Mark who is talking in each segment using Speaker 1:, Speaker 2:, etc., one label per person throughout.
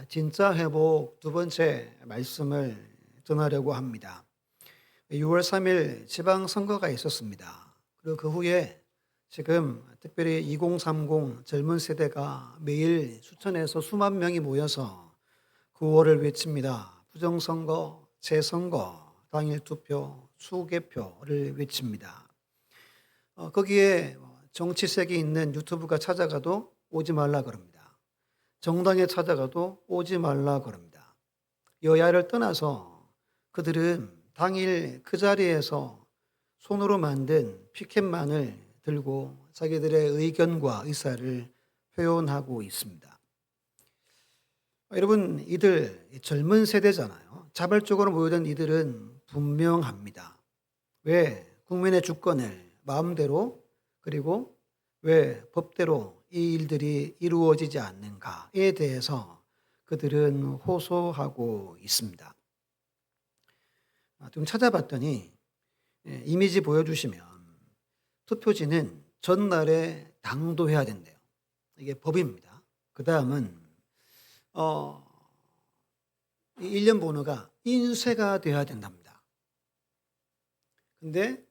Speaker 1: 진짜 회복 두 번째 말씀을 전하려고 합니다. 6월 3일 지방선거가 있었습니다. 그리고 그 후에 지금 특별히 2030 젊은 세대가 매일 수천에서 수만 명이 모여서 구호를 외칩니다. 부정선거, 재선거, 당일 투표, 수개표를 외칩니다. 거기에 정치색이 있는 유튜브가 찾아가도 오지 말라 그럽니다. 정당에 찾아가도 오지 말라 그럽니다. 여야를 떠나서 그들은 당일 그 자리에서 손으로 만든 피켓만을 들고 자기들의 의견과 의사를 표현하고 있습니다. 여러분, 이들 젊은 세대잖아요. 자발적으로 모여든 이들은 분명합니다. 왜 국민의 주권을 마음대로 그리고 왜 법대로 이 일들이 이루어지지 않는가에 대해서 그들은 호소하고 있습니다. 좀 찾아봤더니 이미지 보여주시면 투표지는 전날에 당도해야 된대요. 이게 법입니다. 그 다음은 이 일련 번호가 인쇄가 돼야 된답니다. 근데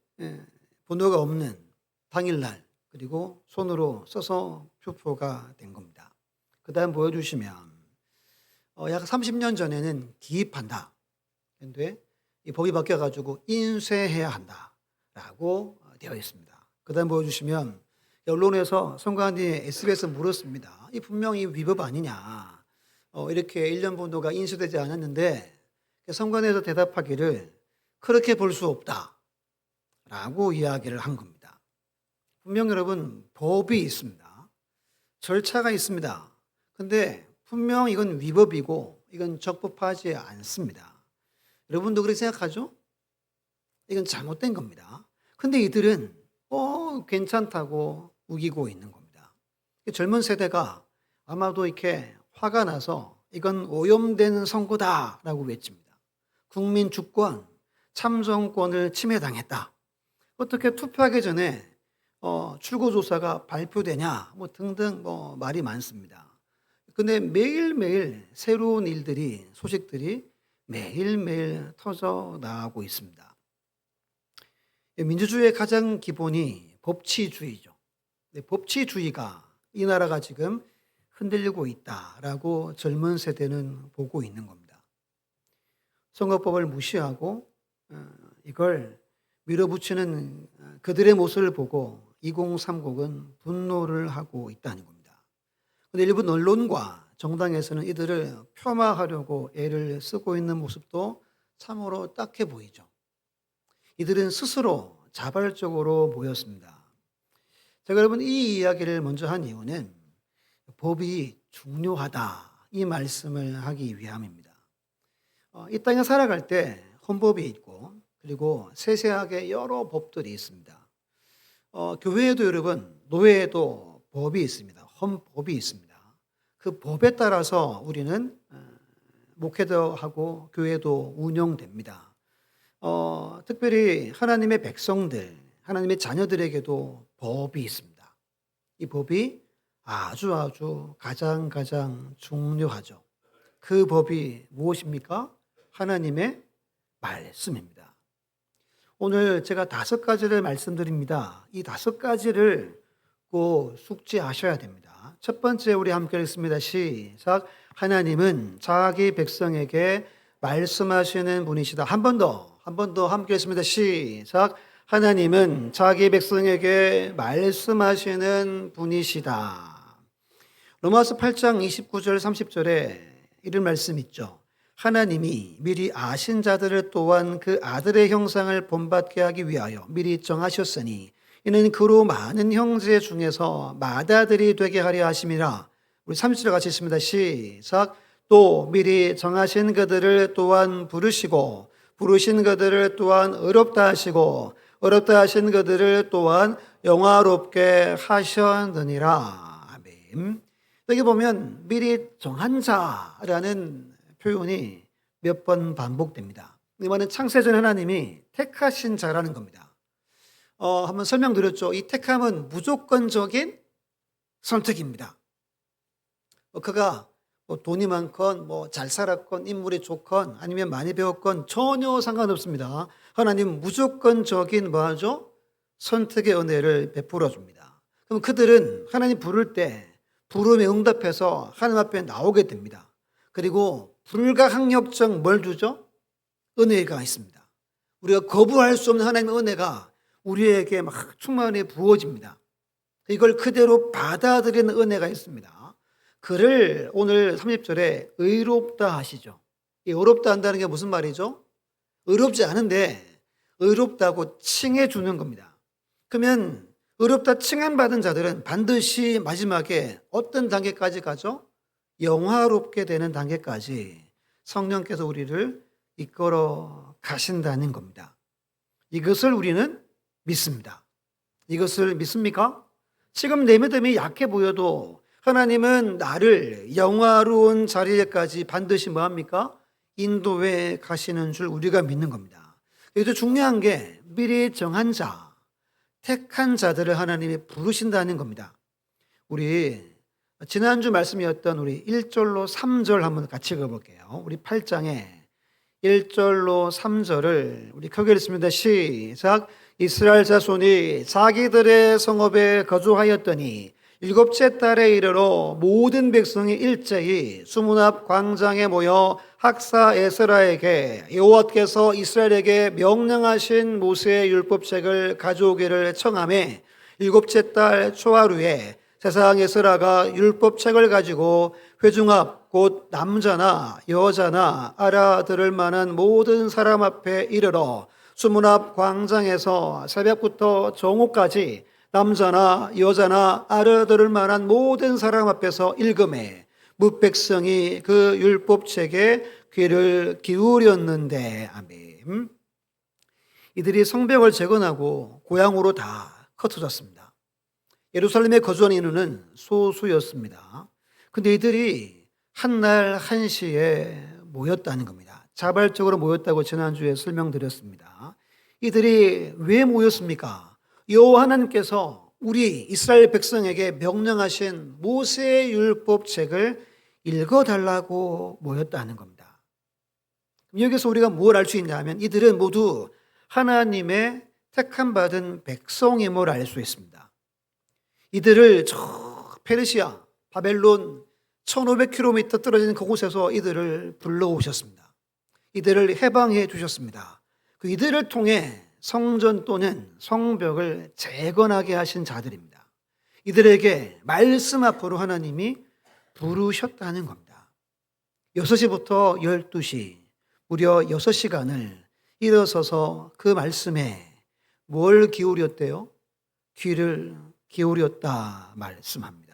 Speaker 1: 번호가 없는 당일날 그리고 손으로 써서 표표가 된 겁니다. 그 다음 보여주시면 약 30년 전에는 기입한다. 그런데 이 법이 바뀌어가지고 인쇄해야 한다라고 되어 있습니다. 그 다음 보여주시면 언론에서 선관위 SBS 물었습니다. 이 분명히 위법 아니냐. 이렇게 일련 번호가 인쇄되지 않았는데 선관위에서 대답하기를 그렇게 볼 수 없다라고 이야기를 한 겁니다. 분명 여러분 법이 있습니다. 절차가 있습니다. 근데 분명 이건 위법이고 이건 적법하지 않습니다. 여러분도 그렇게 생각하죠? 이건 잘못된 겁니다. 근데 이들은 괜찮다고 우기고 있는 겁니다. 젊은 세대가 아마도 이렇게 화가 나서 이건 오염된 선거다라고 외칩니다. 국민 주권, 참정권을 침해당했다. 어떻게 투표하기 전에 출구조사가 발표되냐 등등 말이 많습니다. 근데 매일매일 새로운 일들이 소식들이 매일매일 터져 나오고 있습니다. 민주주의의 가장 기본이 법치주의죠. 법치주의가 이 나라가 지금 흔들리고 있다라고 젊은 세대는 보고 있는 겁니다. 선거법을 무시하고 이걸 밀어붙이는 그들의 모습을 보고 2030은 분노를 하고 있다는 겁니다. 그런데 일부 언론과 정당에서는 이들을 폄하하려고 애를 쓰고 있는 모습도 참으로 딱해 보이죠. 이들은 스스로 자발적으로 모였습니다. 제가 여러분 이 이야기를 먼저 한 이유는 법이 중요하다 이 말씀을 하기 위함입니다. 이 땅에 살아갈 때 헌법이 있고 그리고 세세하게 여러 법들이 있습니다. 교회에도 여러분 노예에도 법이 있습니다. 헌법이 있습니다. 그 법에 따라서 우리는 목회도 하고 교회도 운영됩니다. 특별히 하나님의 백성들, 하나님의 자녀들에게도 법이 있습니다. 이 법이 아주 가장 중요하죠. 그 법이 무엇입니까? 하나님의 말씀입니다. 오늘 제가 5가지를 말씀드립니다. 이 5가지를 꼭 숙지하셔야 됩니다. 첫 번째 우리 함께 읽습니다. 시작. 하나님은 자기 백성에게 말씀하시는 분이시다. 한 번 더 함께 읽습니다. 시작. 하나님은 자기 백성에게 말씀하시는 분이시다. 로마서 8장 29절 30절에 이런 말씀 있죠. 하나님이 미리 아신 자들을 또한 그 아들의 형상을 본받게 하기 위하여 미리 정하셨으니 이는 그로 많은 형제 중에서 맏아들이 되게 하려 하심이라. 우리 30절 같이 읽습니다. 시작. 또 미리 정하신 그들을 또한 부르시고 부르신 그들을 또한 의롭다 하시고 의롭다 하신 그들을 또한 영화롭게 하셨느니라. 아멘. 여기 보면 미리 정한 자라는 표현이 몇 번 반복됩니다. 이 말은 창세전 하나님이 택하신 자라는 겁니다. 한번 설명드렸죠. 이 택함은 무조건적인 선택입니다. 그가 뭐 돈이 많건 뭐 잘 살았건 인물이 좋건 아니면 많이 배웠건 전혀 상관없습니다. 하나님 무조건적인 뭐하죠? 선택의 은혜를 베풀어 줍니다. 그럼 그들은 하나님 부를 때 부름에 응답해서 하나님 앞에 나오게 됩니다. 그리고 불가항력적 뭘 주죠? 은혜가 있습니다. 우리가 거부할 수 없는 하나님의 은혜가 우리에게 막 충만히 부어집니다. 이걸 그대로 받아들이는 은혜가 있습니다. 그를 오늘 30절에 의롭다 하시죠. 이 의롭다 한다는 게 무슨 말이죠? 의롭지 않은데 의롭다고 칭해 주는 겁니다. 그러면 의롭다 칭함받은 자들은 반드시 마지막에 어떤 단계까지 가죠? 영화롭게 되는 단계까지 성령께서 우리를 이끌어 가신다는 겁니다. 이것을 우리는 믿습니다. 이것을 믿습니까? 지금 내 믿음이 약해 보여도 하나님은 나를 영화로운 자리에까지 반드시 뭐합니까? 인도해 가시는 줄 우리가 믿는 겁니다. 여기서 중요한 게 미리 정한 자, 택한 자들을 하나님이 부르신다는 겁니다. 우리 지난주 말씀이었던 우리 1절로 3절 한번 같이 읽어볼게요. 우리 8장에 1절로 3절을 우리 크게 읽습니다. 시작. 이스라엘 자손이 자기들의 성읍에 거주하였더니 일곱째 달에 이르러 모든 백성이 일제히 수문 앞 광장에 모여 학사 에스라에게 여호와께서 이스라엘에게 명령하신 모세의 율법책을 가져오기를 청하매 일곱째 달 초하루에 세상 에스라가 율법책을 가지고 회중 앞 곧 남자나 여자나 알아들을 만한 모든 사람 앞에 이르러 수문 앞 광장에서 새벽부터 정오까지 남자나 여자나 알아들을 만한 모든 사람 앞에서 읽음에 뭇백성이 그 율법책에 귀를 기울였는데. 아멘. 이들이 성벽을 재건하고 고향으로 다 흩어졌습니다. 예루살렘에 거주한 인원은 소수였습니다. 근데 이들이 한날 한시에 모였다는 겁니다. 자발적으로 모였다고 지난주에 설명드렸습니다. 이들이 왜 모였습니까? 여호와 하나님께서 우리 이스라엘 백성에게 명령하신 모세의 율법책을 읽어달라고 모였다는 겁니다. 여기서 우리가 뭘 알 수 있냐면 이들은 모두 하나님의 택함받은 백성임을 알 수 있습니다. 이들을 저 페르시아, 바벨론 1500km 떨어진 그곳에서 이들을 불러오셨습니다. 이들을 해방해 주셨습니다. 그 이들을 통해 성전 또는 성벽을 재건하게 하신 자들입니다. 이들에게 말씀 앞으로 하나님이 부르셨다는 겁니다. 6시부터 12시 무려 6시간을 일어서서 그 말씀에 뭘 기울였대요? 귀를 기울였다 말씀합니다.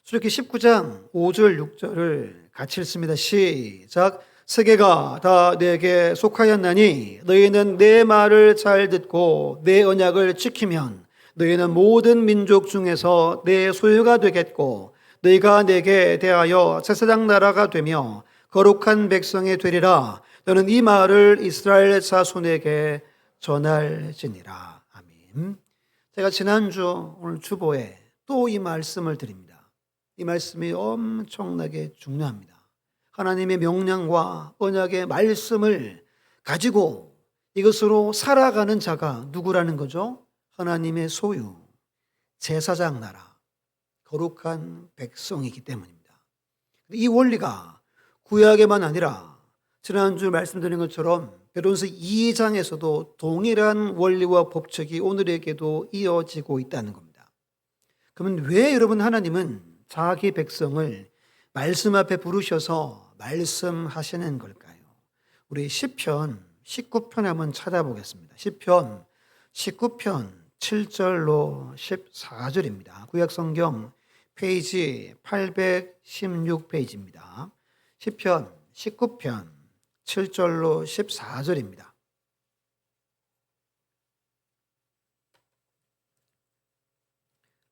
Speaker 1: 출애굽기 19장 5절 6절을 같이 읽습니다. 시작. 세계가 다 내게 속하였나니 너희는 내 말을 잘 듣고 내 언약을 지키면 너희는 모든 민족 중에서 내 소유가 되겠고 너희가 내게 대하여 제사장 나라가 되며 거룩한 백성이 되리라. 너는 이 말을 이스라엘 자손에게 전할지니라. 아멘. 제가 지난주 오늘 주보에 또 이 말씀을 드립니다. 이 말씀이 엄청나게 중요합니다. 하나님의 명령과 언약의 말씀을 가지고 이것으로 살아가는 자가 누구라는 거죠? 하나님의 소유, 제사장 나라, 거룩한 백성이기 때문입니다. 이 원리가 구약에만 아니라 지난주 말씀드린 것처럼 베드로전서 2장에서도 동일한 원리와 법칙이 오늘에게도 이어지고 있다는 겁니다. 그러면 왜 여러분 하나님은 자기 백성을 말씀 앞에 부르셔서 말씀하시는 걸까요? 우리 시편 19편 한번 찾아보겠습니다. 시편 19편 7절로 14절입니다. 구약성경 페이지 816페이지입니다. 시편 19편 7절로 14절입니다.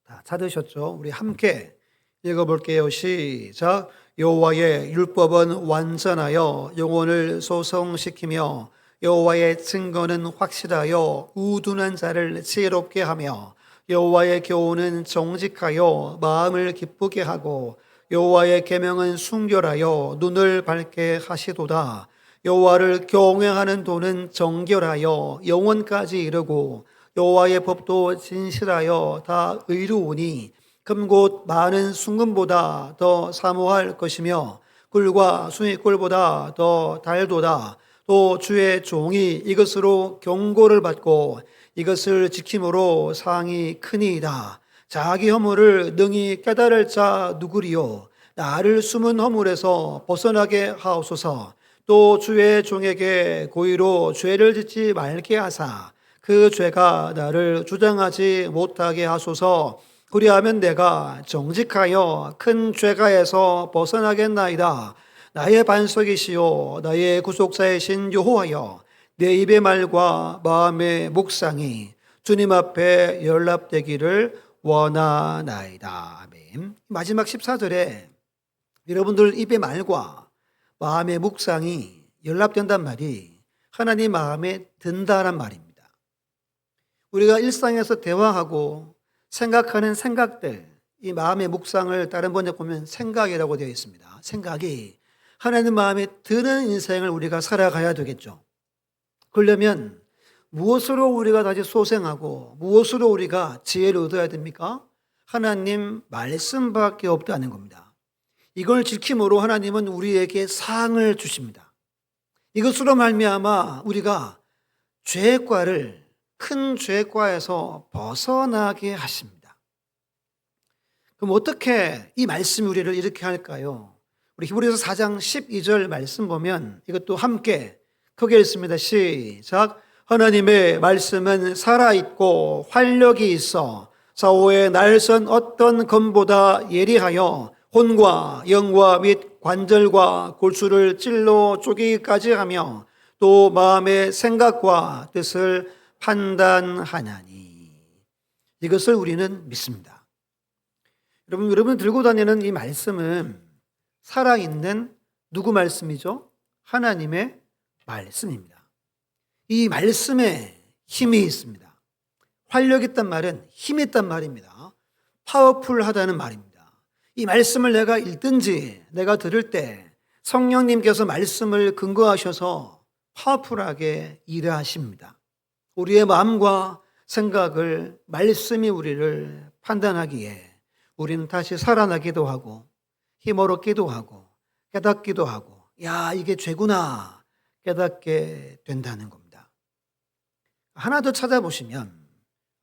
Speaker 1: 다 찾으셨죠? 우리 함께 읽어볼게요. 시작. 여호와의 율법은 완전하여 영혼을 소성시키며 여호와의 증거는 확실하여 우둔한 자를 지혜롭게 하며 여호와의 교훈은 정직하여 마음을 기쁘게 하고 여호와의 계명은 순결하여 눈을 밝게 하시도다. 여호와를 경외하는 도는 정결하여 영원까지 이르고 여호와의 법도 진실하여 다 의로우니 금곧 많은 순금보다 더 사모할 것이며 꿀과 수익꿀보다 더 달도다. 또 주의 종이 이것으로 경고를 받고 이것을 지킴으로 상이 크니이다. 자기 허물을 능히 깨달을 자 누구리요? 나를 숨은 허물에서 벗어나게 하옵소서. 또 주의 종에게 고의로 죄를 짓지 말게 하사 그 죄가 나를 주장하지 못하게 하소서. 그리하면 내가 정직하여 큰 죄가에서 벗어나겠나이다. 나의 반석이시요 나의 구속자이신 여호와여, 내 입의 말과 마음의 묵상이 주님 앞에 연락되기를 원하나이다. 아멘. 마지막 14절에 여러분들 입의 말과 마음의 묵상이 연락된단 말이 하나님 마음에 든다란 말입니다. 우리가 일상에서 대화하고 생각하는 생각들, 이 마음의 묵상을 다른 번역 보면 생각이라고 되어 있습니다. 생각이 하나님 마음에 드는 인생을 우리가 살아가야 되겠죠. 그러려면 무엇으로 우리가 다시 소생하고 무엇으로 우리가 지혜를 얻어야 됩니까? 하나님 말씀밖에 없다는 겁니다. 이걸 지킴으로 하나님은 우리에게 상을 주십니다. 이것으로 말미암아 우리가 죄과를 큰 죄과에서 벗어나게 하십니다. 그럼 어떻게 이 말씀이 우리를 이렇게 할까요? 우리 히브리서 4장 12절 말씀 보면 이것도 함께 크게 읽습니다. 시작. 하나님의 말씀은 살아있고 활력이 있어 사오의 날선 어떤 검보다 예리하여 혼과 영과 및 관절과 골수를 찔러 쪼개기까지 하며 또 마음의 생각과 뜻을 판단하나니. 이것을 우리는 믿습니다. 여러분 들고 다니는 이 말씀은 살아있는 누구 말씀이죠? 하나님의 말씀입니다. 이 말씀에 힘이 있습니다. 활력 있단 말은 힘 있단 말입니다. 파워풀하다는 말입니다. 이 말씀을 내가 읽든지 내가 들을 때 성령님께서 말씀을 근거하셔서 파워풀하게 일하십니다. 우리의 마음과 생각을 말씀이 우리를 판단하기에 우리는 다시 살아나기도 하고 힘을 얻기도 하고 깨닫기도 하고 야 이게 죄구나 깨닫게 된다는 겁니다. 하나 더 찾아보시면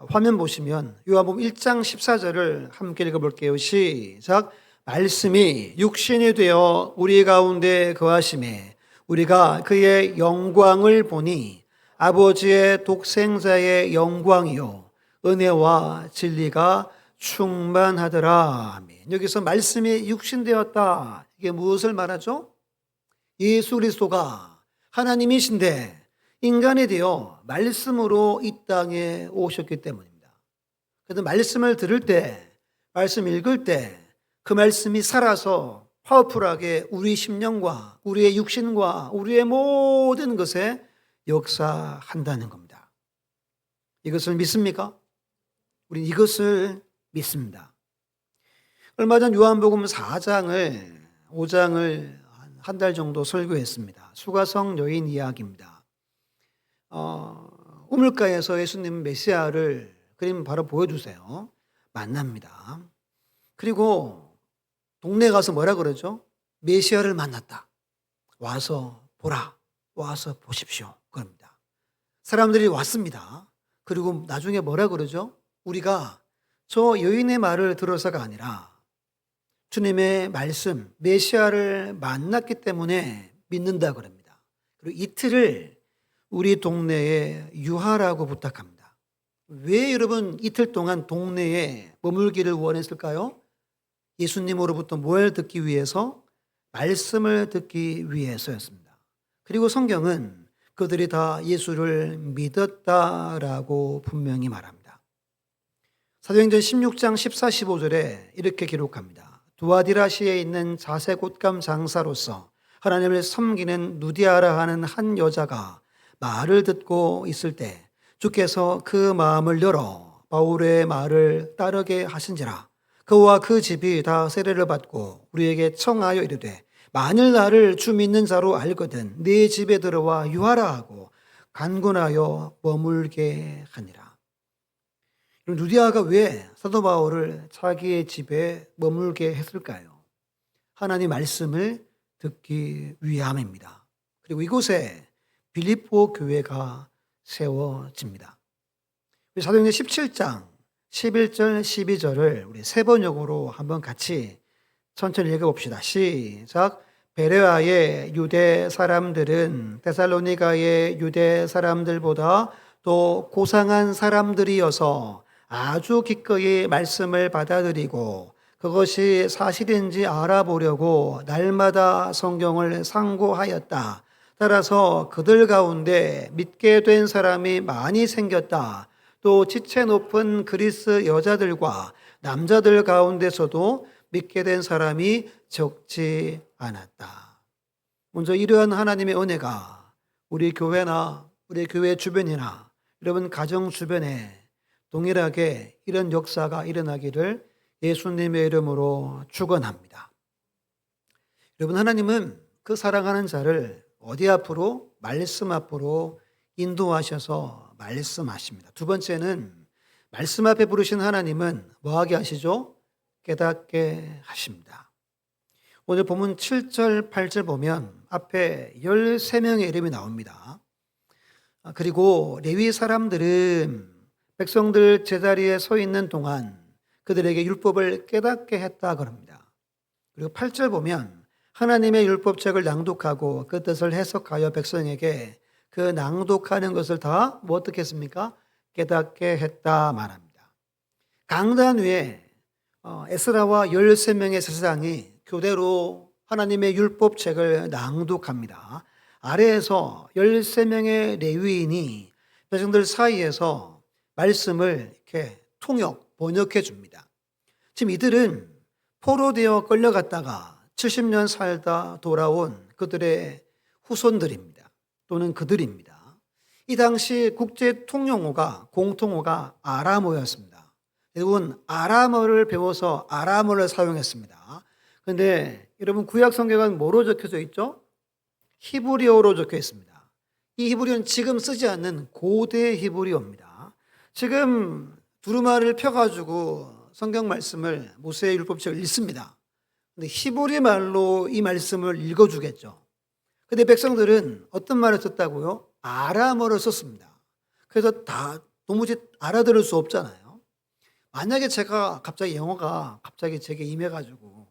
Speaker 1: 화면 보시면 요한복음 1장 14절을 함께 읽어볼게요. 시작. 말씀이 육신이 되어 우리 가운데 거하심에 우리가 그의 영광을 보니 아버지의 독생자의 영광이요 은혜와 진리가 충만하더라. 아멘. 여기서 말씀이 육신되었다. 이게 무엇을 말하죠? 예수 그리스도가 하나님이신데 인간이 되어 말씀으로 이 땅에 오셨기 때문입니다. 그래서 말씀을 들을 때, 말씀 읽을 때 그 말씀이 살아서 파워풀하게 우리 심령과 우리의 육신과 우리의 모든 것에 역사한다는 겁니다. 이것을 믿습니까? 우리는 이것을 믿습니다. 얼마 전 요한복음 4장을 5장을 한 달 정도 설교했습니다. 수가성 여인 이야기입니다. 우물가에서 예수님 메시아를 그림 바로 보여주세요. 만납니다. 그리고 동네 가서 뭐라 그러죠? 메시아를 만났다. 와서 보라. 와서 보십시오. 그럽니다. 사람들이 왔습니다. 그리고 나중에 뭐라 그러죠? 우리가 저 여인의 말을 들어서가 아니라 주님의 말씀, 메시아를 만났기 때문에 믿는다 그럽니다. 그리고 이틀을 우리 동네에 유하라고 부탁합니다. 왜 여러분 이틀 동안 동네에 머물기를 원했을까요? 예수님으로부터 뭘 듣기 위해서? 말씀을 듣기 위해서였습니다. 그리고 성경은 그들이 다 예수를 믿었다라고 분명히 말합니다. 사도행전 16장 14, 15절에 이렇게 기록합니다. 두아디라시에 있는 자색 옷감 장사로서 하나님을 섬기는 누디아라 하는 한 여자가 말을 듣고 있을 때 주께서 그 마음을 열어 바울의 말을 따르게 하신지라. 그와 그 집이 다 세례를 받고 우리에게 청하여 이르되 만일 나를 주 믿는 자로 알거든 네 집에 들어와 유하라 하고 간군하여 머물게 하니라. 루디아가 왜 사도 바울을 자기의 집에 머물게 했을까요? 하나님 말씀을 듣기 위함입니다. 그리고 이곳에 빌립보 교회가 세워집니다. 사도행전 17장 11절 12절을 우리 세 번역으로 한번 같이 천천히 읽어봅시다. 시작. 베레아의 유대 사람들은 데살로니가의 유대 사람들보다 또 고상한 사람들이어서 아주 기꺼이 말씀을 받아들이고 그것이 사실인지 알아보려고 날마다 성경을 상고하였다. 따라서 그들 가운데 믿게 된 사람이 많이 생겼다. 또 지체 높은 그리스 여자들과 남자들 가운데서도 믿게 된 사람이 적지 않았다. 먼저 이러한 하나님의 은혜가 우리 교회나 우리 교회 주변이나 여러분 가정 주변에 동일하게 이런 역사가 일어나기를 예수님의 이름으로 축원합니다. 여러분, 하나님은 그 사랑하는 자를 어디 앞으로? 말씀 앞으로 인도하셔서 말씀하십니다. 두 번째는 말씀 앞에 부르신 하나님은 뭐하게 하시죠? 깨닫게 하십니다. 오늘 본문 7절, 8절 보면 앞에 13명의 이름이 나옵니다. 그리고 레위 사람들은 백성들 제자리에 서 있는 동안 그들에게 율법을 깨닫게 했다 그럽니다. 그리고 8절 보면 하나님의 율법책을 낭독하고 그 뜻을 해석하여 백성에게 그 낭독하는 것을 다 뭐 어떻게 했습니까? 깨닫게 했다 말합니다. 강단 위에 에스라와 13명의 제사장이 교대로 하나님의 율법책을 낭독합니다. 아래에서 13명의 레위인이 백성들 사이에서 말씀을 이렇게 번역해 줍니다. 지금 이들은 포로되어 끌려갔다가 70년 살다 돌아온 그들의 후손들입니다. 또는 그들입니다. 이 당시 국제 통용어가 공통어가 아람어였습니다. 여러분 아람어를 배워서 아람어를 사용했습니다. 그런데 여러분 구약 성경은 뭐로 적혀져 있죠? 히브리어로 적혀 있습니다. 이 히브리어는 지금 쓰지 않는 고대 히브리어입니다. 지금 두루마리를 펴가지고 성경 말씀을 모세의 율법책을 읽습니다. 근데 히브리 말로 이 말씀을 읽어주겠죠. 근데 백성들은 어떤 말을 썼다고요? 아람어를 썼습니다. 그래서 다 도무지 알아들을 수 없잖아요. 만약에 제가 갑자기 영어가 갑자기 제게 임해가지고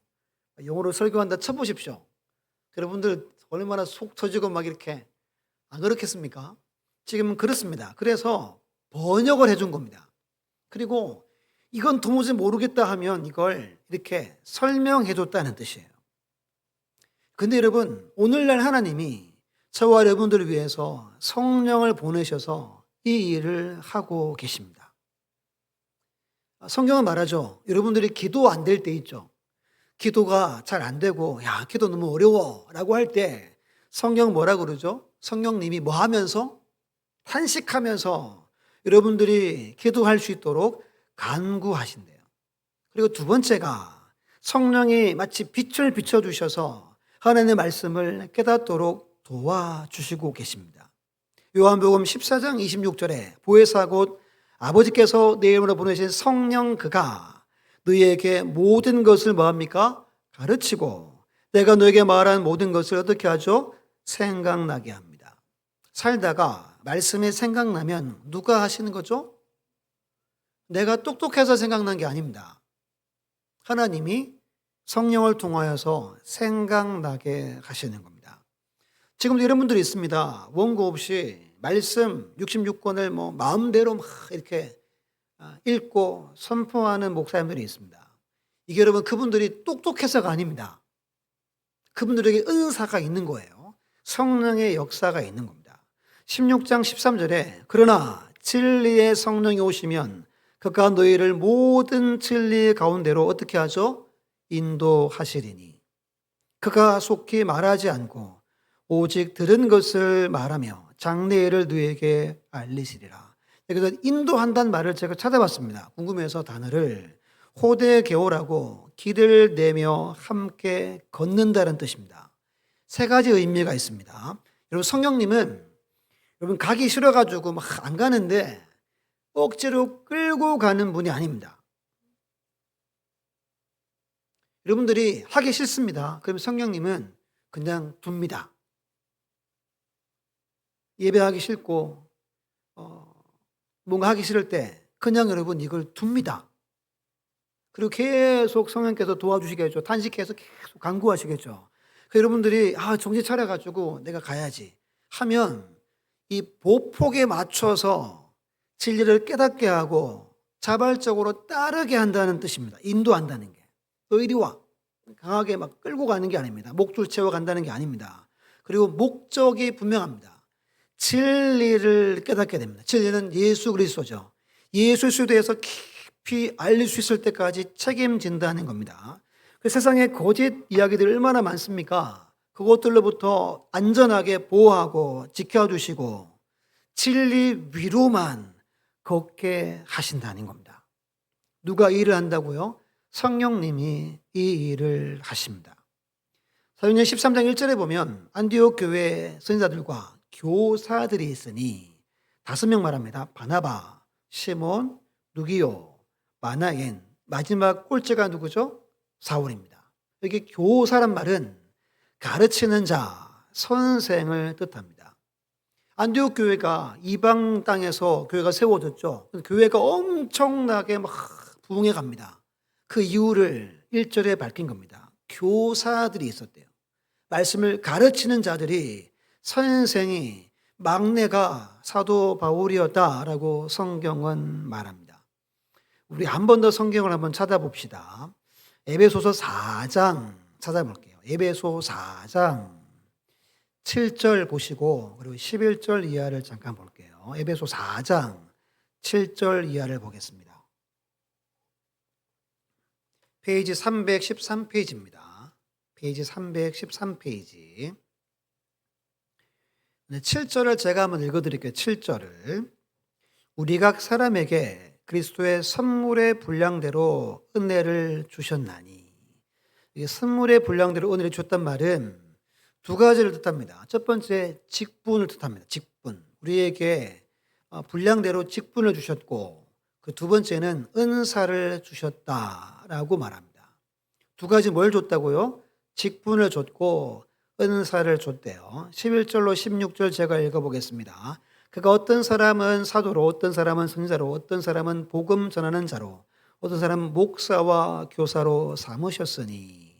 Speaker 1: 영어로 설교한다 쳐보십시오. 여러분들 얼마나 속 터지고 막 이렇게 안 그렇겠습니까? 지금은 그렇습니다. 그래서 번역을 해준 겁니다. 그리고 이건 도무지 모르겠다 하면 이걸 이렇게 설명해 줬다는 뜻이에요. 근데 여러분, 오늘날 하나님이 저와 여러분들을 위해서 성령을 보내셔서 이 일을 하고 계십니다. 성경은 말하죠. 여러분들이 기도 안 될 때 있죠. 기도가 잘 안 되고, 야, 기도 너무 어려워 라고 할 때 성경 뭐라 그러죠? 성령님이 뭐 하면서? 탄식하면서 여러분들이 기도할 수 있도록 간구하신대요. 그리고 두 번째가 성령이 마치 빛을 비춰주셔서 하나님의 말씀을 깨닫도록 도와주시고 계십니다. 요한복음 14장 26절에 보혜사 곧 아버지께서 내 이름으로 보내신 성령 그가 너희에게 모든 것을 뭐합니까? 가르치고 내가 너에게 말한 모든 것을 어떻게 하죠? 생각나게 합니다. 살다가 말씀이 생각나면 누가 하시는 거죠? 내가 똑똑해서 생각난 게 아닙니다. 하나님이 성령을 통하여서 생각나게 하시는 겁니다. 지금도 이런 분들이 있습니다. 원고 없이 말씀 66권을 뭐 마음대로 막 이렇게 읽고 선포하는 목사님들이 있습니다. 이게 여러분 그분들이 똑똑해서가 아닙니다. 그분들에게 은사가 있는 거예요. 성령의 역사가 있는 겁니다. 16장 13절에 그러나 진리의 성령이 오시면 그가 너희를 모든 진리 가운데로 어떻게 하죠? 인도하시리니 그가 속히 말하지 않고 오직 들은 것을 말하며 장래일을 너희에게 알리시리라. 그래서 인도한다는 말을 제가 찾아봤습니다. 궁금해서 단어를 호데게오라고 길을 내며 함께 걷는다는 뜻입니다. 세 가지 의미가 있습니다. 여러분, 성령님은 여러분 가기 싫어가지고 막 안 가는데 억지로 끌고 가는 분이 아닙니다. 여러분들이 하기 싫습니다. 그럼 성령님은 그냥 둡니다. 예배하기 싫고 뭔가 하기 싫을 때 그냥 여러분 이걸 둡니다. 그리고 계속 성령께서 도와주시겠죠. 단식해서 계속 간구하시겠죠. 여러분들이 정신 차려가지고 내가 가야지 하면 이 보폭에 맞춰서 진리를 깨닫게 하고 자발적으로 따르게 한다는 뜻입니다. 인도한다는 게. 너 이리 와. 강하게 막 끌고 가는 게 아닙니다. 목줄 채워 간다는 게 아닙니다. 그리고 목적이 분명합니다. 진리를 깨닫게 됩니다. 진리는 예수 그리스도죠. 예수 그리스도에 대해서 깊이 알릴 수 있을 때까지 책임진다는 겁니다. 세상에 거짓 이야기들이 얼마나 많습니까? 그것들로부터 안전하게 보호하고 지켜주시고 진리 위로만 걷게 하신다는 겁니다. 누가 이 일을 한다고요? 성령님이 이 일을 하십니다. 사도행전 13장 1절에 보면 안디옥 교회 선지자들과 교사들이 있으니 5명 말합니다. 바나바, 시몬, 누기요, 마나엔, 마지막 꼴째가 누구죠? 사울입니다. 여기 교사란 말은 가르치는 자, 선생을 뜻합니다. 안디옥 교회가 이방 땅에서 교회가 세워졌죠. 교회가 엄청나게 막 부흥해 갑니다. 그 이유를 1절에 밝힌 겁니다. 교사들이 있었대요. 말씀을 가르치는 자들이, 선생이, 막내가 사도 바울이었다라고 성경은 말합니다. 우리 한 번 더 성경을 한번 찾아봅시다. 에베소서 4장 찾아볼게요. 에베소 4장 7절 보시고 그리고 11절 이하를 잠깐 볼게요. 에베소 4장 7절 이하를 보겠습니다. 페이지 313페이지입니다. 페이지 313페이지. 7절을 제가 한번 읽어드릴게요. 7절을. 우리 각 사람에게 그리스도의 선물의 분량대로 은혜를 주셨나니. 이게 선물의 분량대로 은혜를 줬단 말은 두 가지를 뜻합니다. 첫 번째, 직분을 뜻합니다. 직분. 우리에게 분량대로 직분을 주셨고, 그 두 번째는 은사를 주셨다라고 말합니다. 두 가지 뭘 줬다고요? 직분을 줬고 은사를 줬대요. 11절로 16절 제가 읽어보겠습니다. 그가 어떤 사람은 사도로, 어떤 사람은 선지자로, 어떤 사람은 복음 전하는 자로, 어떤 사람은 목사와 교사로 삼으셨으니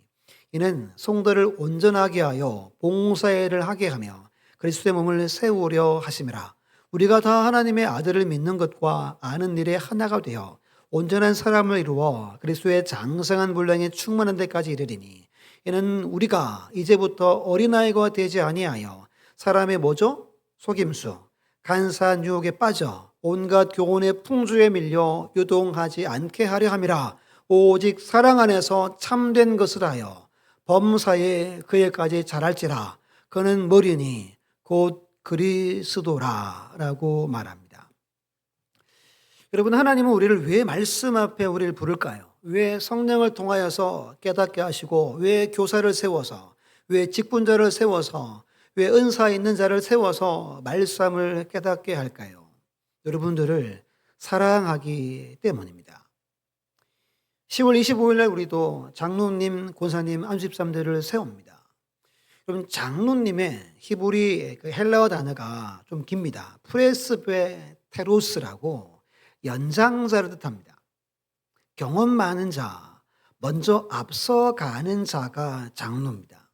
Speaker 1: 이는 성도를 온전하게 하여 봉사의 일을 하게 하며 그리스도의 몸을 세우려 하심이라. 우리가 다 하나님의 아들을 믿는 것과 아는 일에 하나가 되어 온전한 사람을 이루어 그리스도의 장성한 분량에 충만한 데까지 이르리니 이는 우리가 이제부터 어린아이가 되지 아니하여 사람의 뭐죠? 속임수, 간사한 유혹에 빠져 온갖 교훈의 풍조에 밀려 유동하지 않게 하려 함이라. 오직 사랑 안에서 참된 것을 하여 범사에 그에까지 자랄지라. 그는 머리니 곧 그리스도라라고 말합니다. 여러분, 하나님은 우리를 왜 말씀 앞에 우리를 부를까요? 왜 성령을 통하여서 깨닫게 하시고, 왜 교사를 세워서, 왜 직분자를 세워서, 왜 은사 있는 자를 세워서 말씀을 깨닫게 할까요? 여러분들을 사랑하기 때문입니다. 10월 25일 날 우리도 장로님, 권사님, 안수집사님들을 세웁니다. 그럼 장로님의 히브리 헬라어 단어가 좀 깁니다. 프레스베테로스라고 연장자를 뜻합니다. 경험 많은 자, 먼저 앞서가는 자가 장로입니다.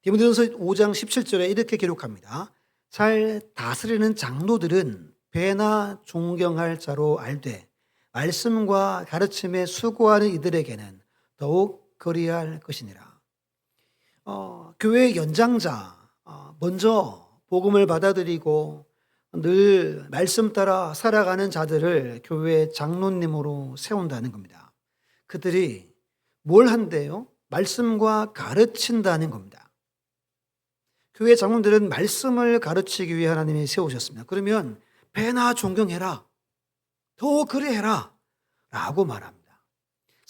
Speaker 1: 디모데전서 5장 17절에 이렇게 기록합니다. 잘 다스리는 장로들은 배나 존경할 자로 알되 말씀과 가르침에 수고하는 이들에게는 더욱 그리할 것이니라. 교회의 연장자, 먼저 복음을 받아들이고 늘 말씀 따라 살아가는 자들을 교회의 장로님으로 세운다는 겁니다. 그들이 뭘 한대요? 말씀과 가르친다는 겁니다. 교회 장로들은 말씀을 가르치기 위해 하나님이 세우셨습니다. 그러면 배나 존경해라, 더 그래 해라 라고 말합니다.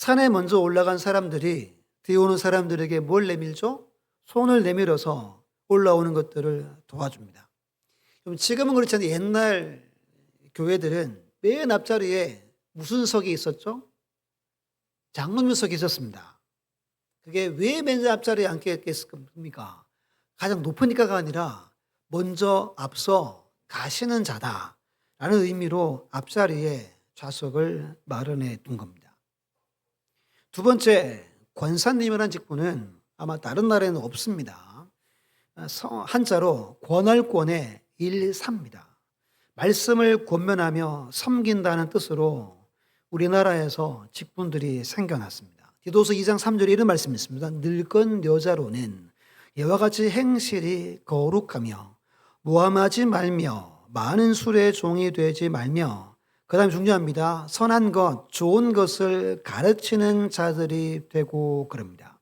Speaker 1: 산에 먼저 올라간 사람들이 뒤에 오는 사람들에게 뭘 내밀죠? 손을 내밀어서 올라오는 것들을 도와줍니다. 지금은 그렇지 않은데 옛날 교회들은 맨 앞자리에 무슨 석이 있었죠? 장로님석이 있었습니다. 그게 왜 맨 앞자리에 앉겠습니까? 가장 높으니까가 아니라 먼저 앞서 가시는 자다라는 의미로 앞자리에 좌석을 마련해 둔 겁니다. 두 번째, 권사님이라는 직분은 아마 다른 나라에는 없습니다. 한자로 권할권의 일사입니다. 말씀을 권면하며 섬긴다는 뜻으로 우리나라에서 직분들이 생겨났습니다. 디도서 2장 3절에 이런 말씀이 있습니다. 늙은 여자로는 이와 같이 행실이 거룩하며 모함하지 말며 많은 술의 종이 되지 말며, 그 다음에 중요합니다. 선한 것, 좋은 것을 가르치는 자들이 되고 그럽니다.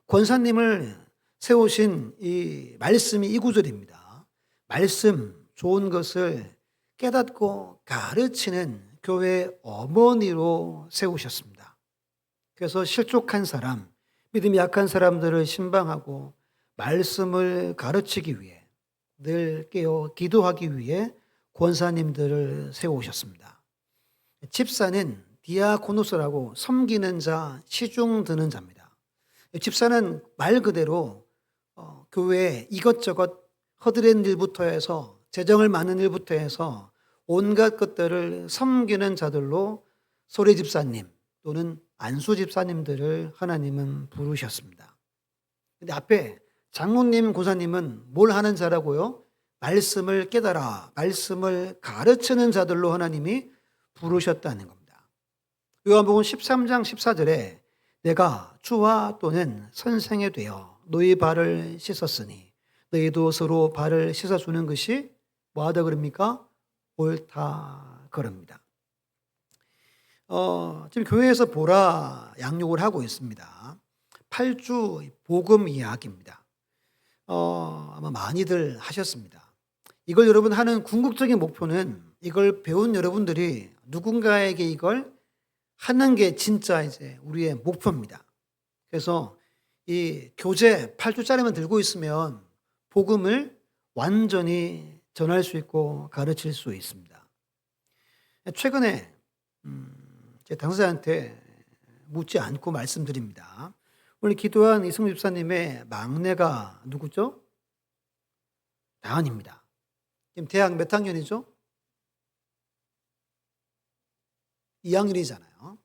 Speaker 1: 권사님을 세우신 이 말씀이 이 구절입니다. 말씀, 좋은 것을 깨닫고 가르치는 교회 어머니로 세우셨습니다. 그래서 실족한 사람, 믿음이 약한 사람들을 신방하고 말씀을 가르치기 위해, 늘 깨어 기도하기 위해 권사님들을 세우셨습니다. 집사는 디아코노스라고 섬기는 자, 시중 드는 자입니다. 집사는 말 그대로 교회에 이것저것 허드렛 일부터 해서 재정을 맡는 일부터 해서 온갖 것들을 섬기는 자들로 소래 집사님 또는 안수 집사님들을 하나님은 부르셨습니다. 근데 앞에 장로님, 고사님은 뭘 하는 자라고요? 말씀을 깨달아, 말씀을 가르치는 자들로 하나님이 부르셨다는 겁니다. 요한복음 13장 14절에 내가 주와 또는 선생이 되어 너희 발을 씻었으니 너희도 서로 발을 씻어주는 것이 뭐하다 그럽니까? 옳다 그럽니다. 지금 교회에서 보라 양육을 하고 있습니다. 8주 복음 이야기입니다. 아마 많이들 하셨습니다. 이걸 여러분 하는 궁극적인 목표는 이걸 배운 여러분들이 누군가에게 이걸 하는 게 진짜 이제 우리의 목표입니다. 그래서 이 교재 8주짜리만 들고 있으면 복음을 완전히 전할 수 있고 가르칠 수 있습니다. 최근에 제 당사자한테 묻지 않고 말씀드립니다. 오늘 기도한 이승우 집사님의 막내가 누구죠? 다은입니다. 지금 대학 몇 학년이죠? 2학년이잖아요.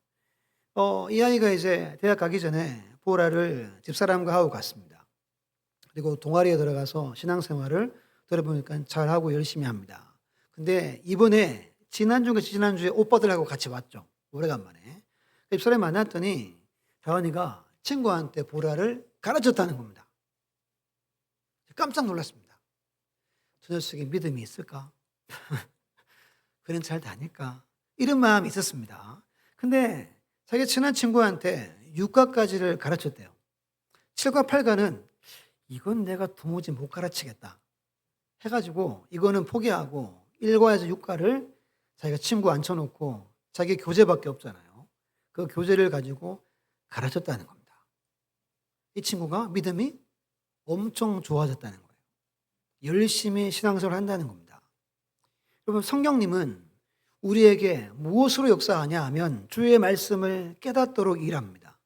Speaker 1: 이 아이가 이제 대학 가기 전에 보라를 집사람과 하고 갔습니다. 그리고 동아리에 들어가서 신앙생활을 들어보니까 잘하고 열심히 합니다. 근데 이번에 지난주에 오빠들하고 같이 왔죠. 오래간만에. 집사람을 만났더니 다은이가 친구한테 보라를 가르쳤다는 겁니다. 깜짝 놀랐습니다. 저 녀석이 믿음이 있을까? 그는 잘 다닐까? 이런 마음이 있었습니다. 근데 자기 친한 친구한테 6가까지를 가르쳤대요. 7과 8가는 이건 내가 도무지 못 가르치겠다 해가지고 이거는 포기하고 1과에서 6과를 자기가 친구 앉혀놓고 자기 교재밖에 없잖아요. 그 교재를 가지고 가르쳤다는 겁니다. 이 친구가 믿음이 엄청 좋아졌다는 거예요. 열심히 신앙생활을 한다는 겁니다. 여러분, 성령님은 우리에게 무엇으로 역사하냐 하면 주의 말씀을 깨닫도록 일합니다.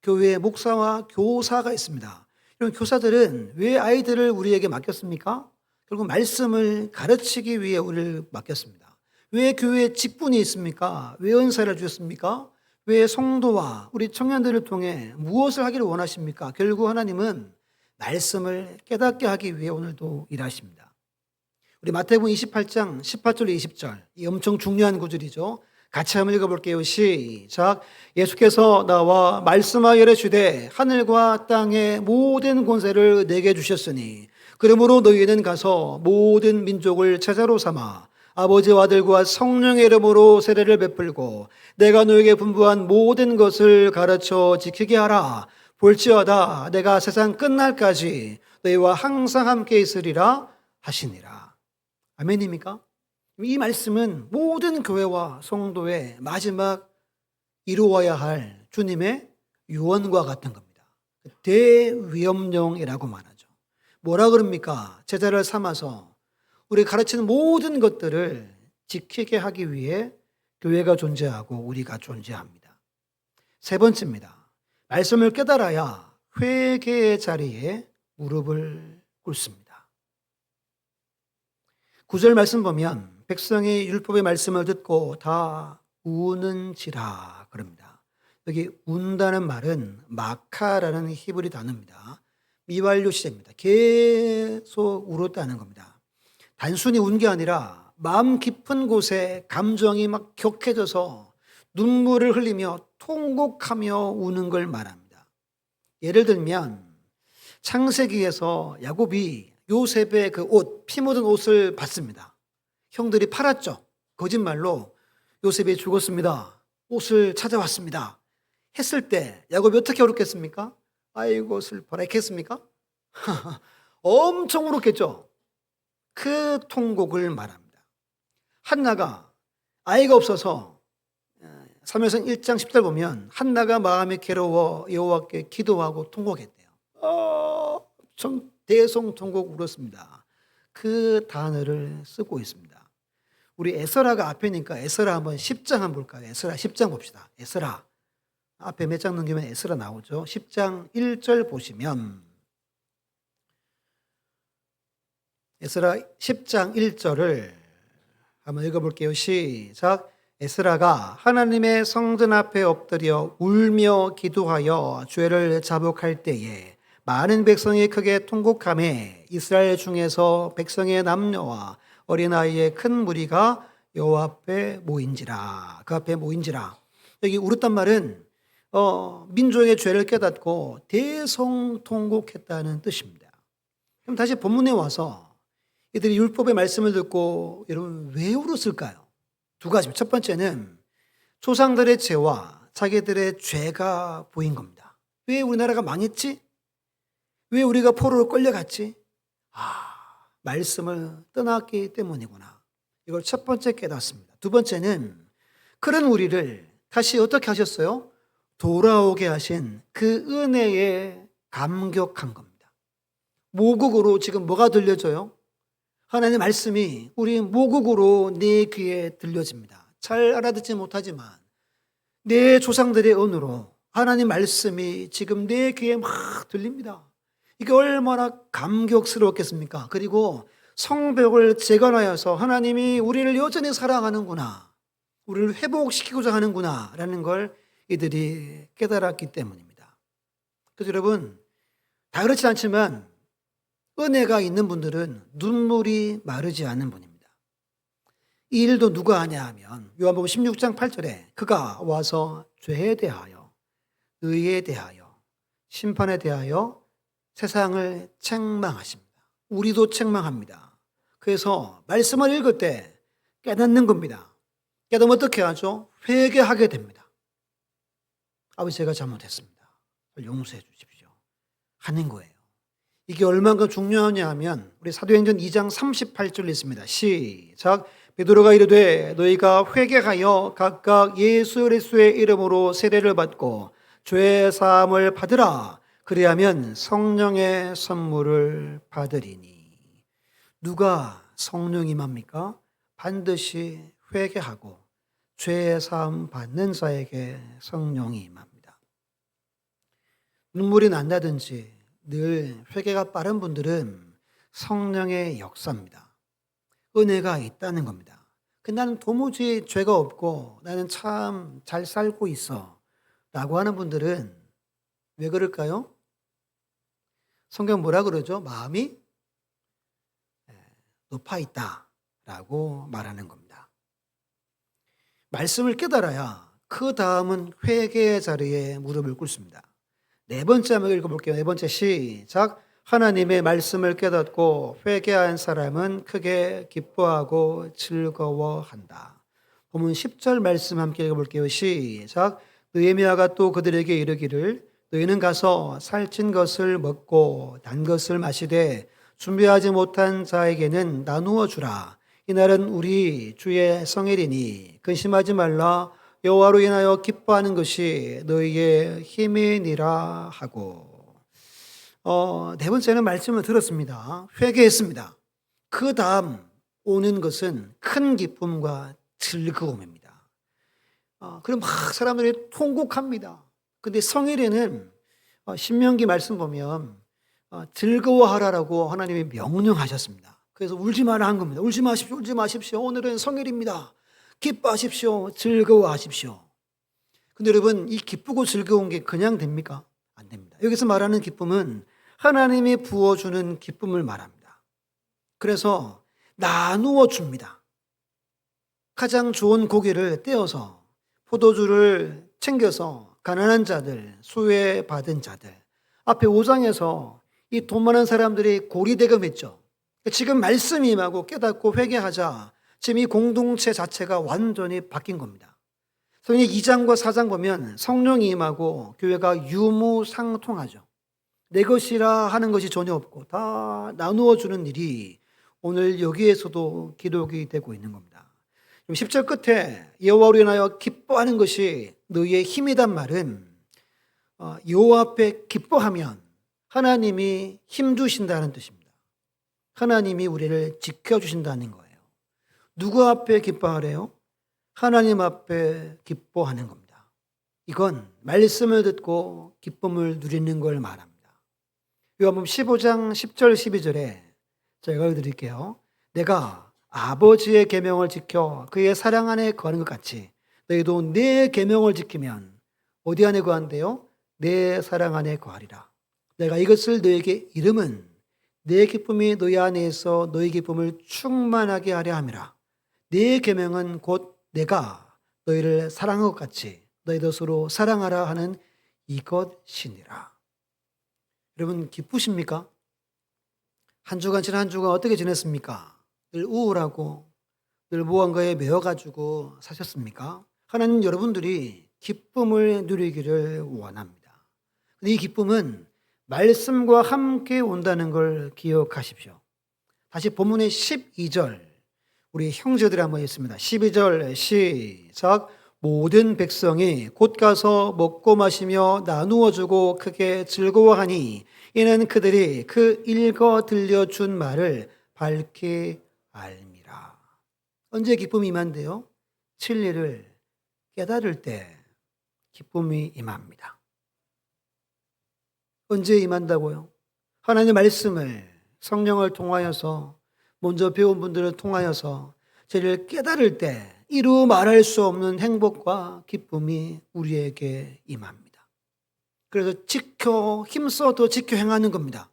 Speaker 1: 교회에 목사와 교사가 있습니다. 이런 교사들은 왜 아이들을 우리에게 맡겼습니까? 결국 말씀을 가르치기 위해 우리를 맡겼습니다. 왜 교회에 직분이 있습니까? 왜 은사를 주셨습니까? 왜 성도와 우리 청년들을 통해 무엇을 하기를 원하십니까? 결국 하나님은 말씀을 깨닫게 하기 위해 오늘도 일하십니다. 우리 마태복음 28장 18절 20절, 이 엄청 중요한 구절이죠. 같이 한번 읽어볼게요. 시작. 예수께서 나와 말씀하여 이르시되 하늘과 땅의 모든 권세를 내게 주셨으니 그러므로 너희는 가서 모든 민족을 제자로 삼아 아버지와 아들과 성령의 이름으로 세례를 베풀고 내가 너에게 분부한 모든 것을 가르쳐 지키게 하라. 볼지어다 내가 세상 끝날까지 너희와 항상 함께 있으리라 하시니라. 아멘입니까? 이 말씀은 모든 교회와 성도의 마지막 이루어야 할 주님의 유언과 같은 겁니다. 대위엄령이라고 말하죠. 뭐라 그럽니까? 제자를 삼아서 우리 가르치는 모든 것들을 지키게 하기 위해 교회가 존재하고 우리가 존재합니다. 세 번째입니다. 말씀을 깨달아야 회개의 자리에 무릎을 꿇습니다. 9절 말씀 보면 백성이 율법의 말씀을 듣고 다 우는지라 그럽니다. 여기 운다는 말은 마카라는 히브리 단어입니다. 미완료 시제입니다. 계속 울었다는 겁니다. 단순히 운 게 아니라 마음 깊은 곳에 감정이 막 격해져서 눈물을 흘리며 통곡하며 우는 걸 말합니다. 예를 들면 창세기에서 야곱이 요셉의 그 옷, 피 묻은 옷을 받습니다. 형들이 팔았죠. 거짓말로 요셉이 죽었습니다. 옷을 찾아왔습니다. 했을 때 야곱이 어떻게 울었겠습니까? 아이고 슬퍼라 했겠습니까? 엄청 울었겠죠. 그 통곡을 말합니다. 한나가 아이가 없어서 사무엘상 1장 10절 보면 한나가 마음이 괴로워 여호와께 기도하고 통곡했대요. 대성통곡 울었습니다. 그 단어를 쓰고 있습니다. 우리 에스라가 앞에니까 에스라 한번 10장 한번 볼까요? 에스라 10장 봅시다. 에스라 앞에 몇 장 넘기면 에스라 나오죠. 10장 1절 보시면 에스라 10장 1절을 한번 읽어볼게요. 시작. 에스라가 하나님의 성전 앞에 엎드려 울며 기도하여 죄를 자복할 때에 많은 백성이 크게 통곡하매 이스라엘 중에서 백성의 남녀와 어린아이의 큰 무리가 여호와 앞에 모인지라. 그 앞에 모인지라. 여기 울었단 말은 민족의 죄를 깨닫고 대성통곡했다는 뜻입니다. 그럼 다시 본문에 와서 이들이 율법의 말씀을 듣고 여러분 왜 울었을까요? 두 가지입니다. 첫 번째는 조상들의 죄와 자기들의 죄가 보인 겁니다. 왜 우리나라가 망했지? 왜 우리가 포로로 끌려갔지? 말씀을 떠났기 때문이구나. 이걸 첫 번째 깨닫습니다. 두 번째는 그런 우리를 다시 어떻게 하셨어요? 돌아오게 하신 그 은혜에 감격한 겁니다. 모국으로 지금 뭐가 들려져요? 하나님의 말씀이 우리 모국으로 내 귀에 들려집니다. 잘 알아듣지 못하지만 내 조상들의 은으로 하나님 말씀이 지금 내 귀에 막 들립니다. 이게 얼마나 감격스러웠겠습니까? 그리고 성벽을 재건하여서 하나님이 우리를 여전히 사랑하는구나, 우리를 회복시키고자 하는구나 라는 걸 이들이 깨달았기 때문입니다. 그래서 여러분 다 그렇지 않지만 은혜가 있는 분들은 눈물이 마르지 않는 분입니다. 이 일도 누가 하냐 하면 요한복음 16장 8절에 그가 와서 죄에 대하여, 의에 대하여, 심판에 대하여 세상을 책망하십니다. 우리도 책망합니다. 그래서 말씀을 읽을 때 깨닫는 겁니다. 깨닫으면 어떻게 하죠? 회개하게 됩니다. 아버지 제가 잘못했습니다. 용서해 주십시오. 하는 거예요. 이게 얼마나 중요하냐 하면 우리 사도행전 2장 38절 있습니다. 시작. 베드로가 이르되 너희가 회개하여 각각 예수 그리스도의 이름으로 세례를 받고 죄 사함을 받으라. 그리하면 성령의 선물을 받으리니. 누가 성령 임합니까? 반드시 회개하고 죄 사함 받는 자에게 성령이 임합니다. 눈물이 난다든지 늘 회개가 빠른 분들은 성령의 역사입니다. 은혜가 있다는 겁니다. 나는 도무지 죄가 없고 나는 참 잘 살고 있어 라고 하는 분들은 왜 그럴까요? 성경 뭐라 그러죠? 마음이 높아 있다 라고 말하는 겁니다. 말씀을 깨달아야 그 다음은 회개의 자리에 무릎을 꿇습니다. 네 번째 한번 읽어볼게요. 네 번째 시작. 하나님의 말씀을 깨닫고 회개한 사람은 크게 기뻐하고 즐거워한다. 본문 10절 말씀 함께 읽어볼게요. 시작. 느헤미야가 또 그들에게 이르기를 너희는 가서 살찐 것을 먹고 단 것을 마시되 준비하지 못한 자에게는 나누어 주라. 이날은 우리 주의 성일이니 근심하지 말라. 여호와로 인하여 기뻐하는 것이 너희의 힘이니라 하고, 네 번째는 말씀을 들었습니다. 회개했습니다. 그 다음 오는 것은 큰 기쁨과 즐거움입니다. 그럼 막 사람들이 통곡합니다. 근데 성일에는 신명기 말씀 보면 즐거워하라라고 하나님이 명령하셨습니다. 그래서 울지 마라 한 겁니다. 울지 마십시오. 울지 마십시오. 오늘은 성일입니다. 기뻐하십시오. 즐거워하십시오. 근데 여러분, 이 기쁘고 즐거운 게 그냥 됩니까? 안 됩니다. 여기서 말하는 기쁨은 하나님이 부어주는 기쁨을 말합니다. 그래서 나누어 줍니다. 가장 좋은 고기를 떼어서 포도주를 챙겨서 가난한 자들, 수혜받은 자들, 앞에 5장에서 이 돈 많은 사람들이 고리대금했죠. 지금 말씀이 임하고 깨닫고 회개하자 지금 이 공동체 자체가 완전히 바뀐 겁니다. 성경 2장과 4장 보면 성령이 임하고 교회가 유무상통하죠. 내 것이라 하는 것이 전혀 없고 다 나누어 주는 일이 오늘 여기에서도 기록이 되고 있는 겁니다. 10절 끝에 여호와로 인하여 기뻐하는 것이 너희의 힘이란 말은 여호와 앞에 기뻐하면 하나님이 힘 주신다는 뜻입니다. 하나님이 우리를 지켜주신다는 거예요. 누구 앞에 기뻐하래요? 하나님 앞에 기뻐하는 겁니다. 이건 말씀을 듣고 기쁨을 누리는 걸 말합니다. 요한복음 15장 10절 12절에 제가 읽어드릴게요. 내가 아버지의 계명을 지켜 그의 사랑 안에 거하는 것 같이 너희도 내 계명을 지키면 어디 안에 거한대요? 내 사랑 안에 거하리라. 내가 이것을 너에게 이름은 내 기쁨이 너희 안에서 너희 기쁨을 충만하게 하려 함이라. 내 계명은 곧 내가 너희를 사랑한 것 같이 너희도 서로 사랑하라 하는 이것이니라. 여러분 기쁘십니까? 한 주간 지난 한 주간 어떻게 지냈습니까? 늘 우울하고 늘 무언가에 매여가지고 사셨습니까? 하나님 여러분들이 기쁨을 누리기를 원합니다. 이 기쁨은 말씀과 함께 온다는 걸 기억하십시오. 다시 본문의 12절 우리 형제들 한번 읽습니다. 12절 시작. 모든 백성이 곧 가서 먹고 마시며 나누어 주고 크게 즐거워하니 이는 그들이 그 읽어 들려준 말을 밝히 알미라. 언제 기쁨이 임한대요? 진리를 깨달을 때 기쁨이 임합니다. 언제 임한다고요? 하나님의 말씀을 성령을 통하여서 먼저 배운 분들을 통하여서 진리를 깨달을 때 이루 말할 수 없는 행복과 기쁨이 우리에게 임합니다. 그래서 힘써 더 지켜 행하는 겁니다.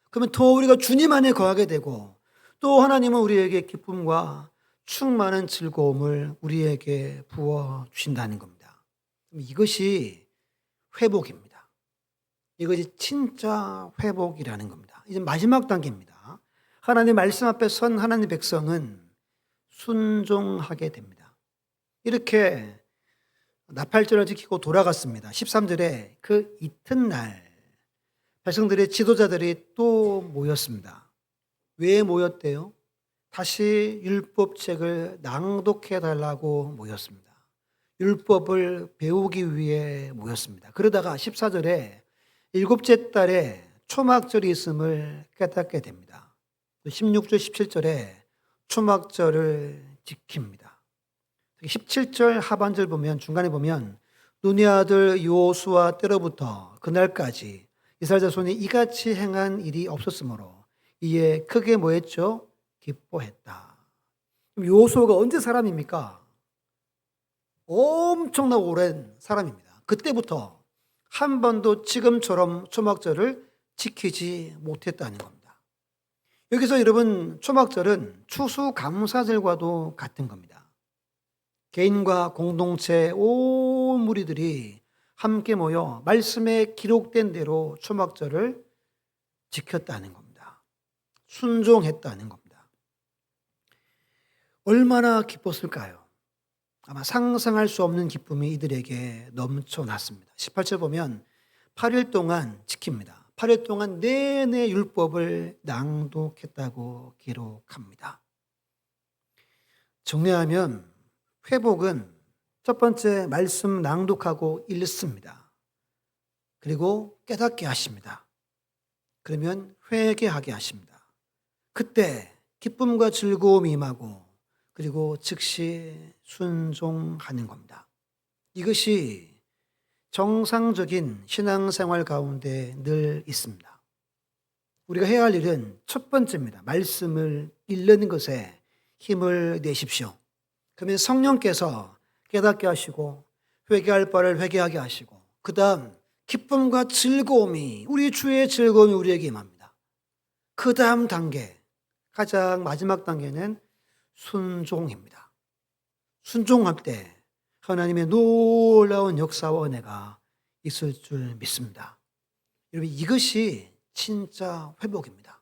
Speaker 1: 그러면 더 우리가 주님 안에 거하게 되고 또 하나님은 우리에게 기쁨과 충만한 즐거움을 우리에게 부어주신다는 겁니다. 이것이 회복입니다. 이것이 진짜 회복이라는 겁니다. 이제 마지막 단계입니다. 하나님의 말씀 앞에 선 하나님의 백성은 순종하게 됩니다. 이렇게 나팔절을 지키고 돌아갔습니다. 13절에 그 이튿날 백성들의 지도자들이 또 모였습니다. 왜 모였대요? 다시 율법책을 낭독해 달라고 모였습니다. 율법을 배우기 위해 모였습니다. 그러다가 14절에 일곱째 달에 초막절이 있음을 깨닫게 됩니다. 16절 17절에 초막절을 지킵니다. 17절 하반절 보면 중간에 보면 눈의 아들 여호수아 때로부터 그날까지 이스라엘 자손이 이같이 행한 일이 없었으므로 이에 크게 뭐 했죠? 기뻐했다. 여호수아가 언제 사람입니까? 엄청나게 오랜 사람입니다. 그때부터 한 번도 지금처럼 초막절을 지키지 못했다는 겁니다. 여기서 여러분 초막절은 추수감사절과도 같은 겁니다. 개인과 공동체 온 무리들이 함께 모여 말씀에 기록된 대로 초막절을 지켰다는 겁니다. 순종했다는 겁니다. 얼마나 기뻤을까요? 아마 상상할 수 없는 기쁨이 이들에게 넘쳐났습니다. 18절 보면 8일 동안 지킵니다. 8일 동안 내내 율법을 낭독했다고 기록합니다. 정리하면 회복은 첫 번째, 말씀 낭독하고 읽습니다. 그리고 깨닫게 하십니다. 그러면 회개하게 하십니다. 그때 기쁨과 즐거움이 임하고 그리고 즉시 순종하는 겁니다. 이것이 정상적인 신앙생활 가운데 늘 있습니다. 우리가 해야 할 일은 첫 번째입니다. 말씀을 읽는 것에 힘을 내십시오. 그러면 성령께서 깨닫게 하시고 회개할 바를 회개하게 하시고 그 다음 기쁨과 즐거움이 우리 주의 즐거움이 우리에게 임합니다. 그 다음 단계, 가장 마지막 단계는 순종입니다. 순종할 때 하나님의 놀라운 역사와 은혜가 있을 줄 믿습니다. 여러분, 이것이 진짜 회복입니다.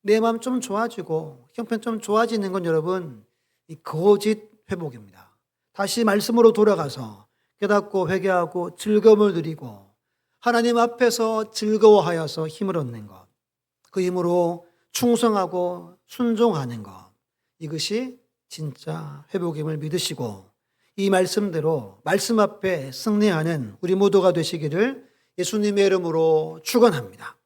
Speaker 1: 내 마음 좀 좋아지고 형편 좀 좋아지는 건 여러분 이 거짓 회복입니다. 다시 말씀으로 돌아가서 깨닫고 회개하고 즐거움을 누리고 하나님 앞에서 즐거워하여서 힘을 얻는 것, 그 힘으로 충성하고 순종하는 것, 이것이 진짜 회복임을 믿으시고 이 말씀대로 말씀 앞에 승리하는 우리 모두가 되시기를 예수님의 이름으로 축원합니다.